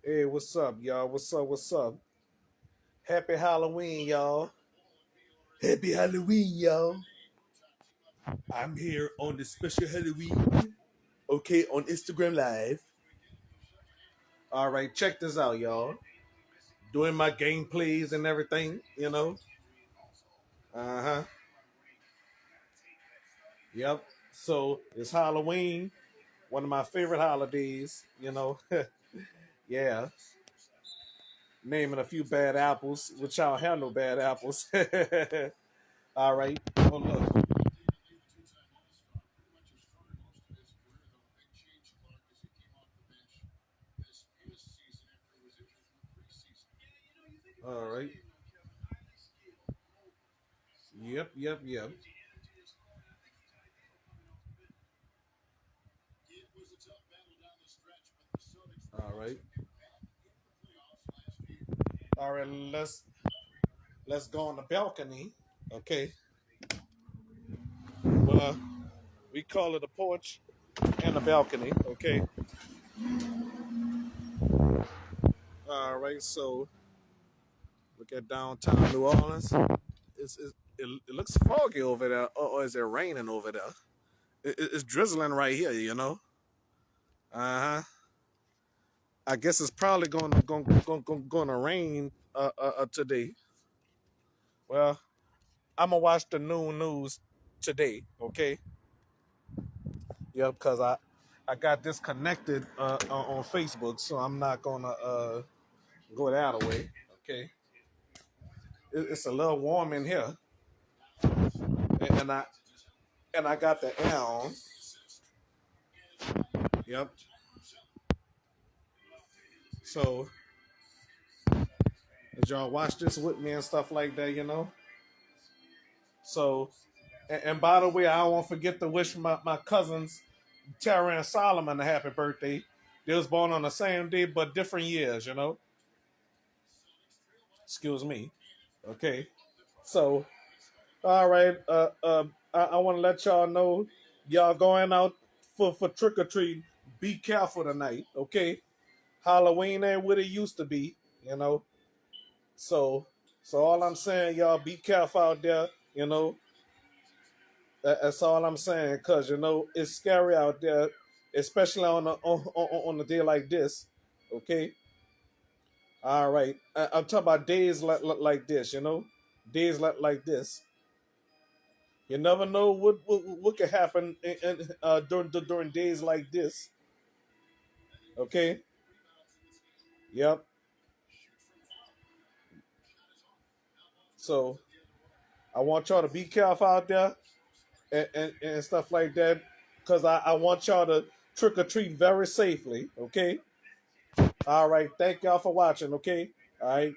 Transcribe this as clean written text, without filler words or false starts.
Hey, what's up, y'all? What's up? What's up? Happy Halloween, y'all. Happy Halloween, y'all. I'm here on the special Halloween, okay, on Instagram Live. All right, check this out, y'all. Doing my gameplays and everything. Uh huh. Yep. So it's Halloween, one of my favorite holidays. Yeah. Naming a few bad apples, which I don't have no bad apples. All right. Well, look. All right. Yep, yep, yep. All right. All right, let's go on the balcony. Okay. Well, we call it a porch and a balcony. Okay. All right. So look at downtown New Orleans. It looks foggy over there, or is it raining over there? It's drizzling right here. Uh huh. I guess it's probably gonna rain today. Well, I'm gonna watch the noon news today. Okay. Yep, because I got disconnected on Facebook, so I'm not gonna go that way. Okay, it's a little warm in here, and I got the air on. Yep. So as y'all watch this with me and stuff like that. So and by the way, I won't forget to wish my cousins Tara and Solomon a happy birthday. They was born on the same day but different years. Excuse me. Okay. So all right. I want to let y'all know, y'all going out for trick or treat. Be careful tonight, okay? Halloween ain't what it used to be, you know. So, so all I'm saying, y'all, be careful out there. You know, that's all I'm saying, cause it's scary out there, especially on a day like this. Okay. All right. I'm talking about days like this. Days like this. You never know what could happen during days like this. Okay. Yep. So I want y'all to be careful out there and stuff like that, because I want y'all to trick or treat very safely. Okay. All right. Thank y'all for watching. Okay. All right.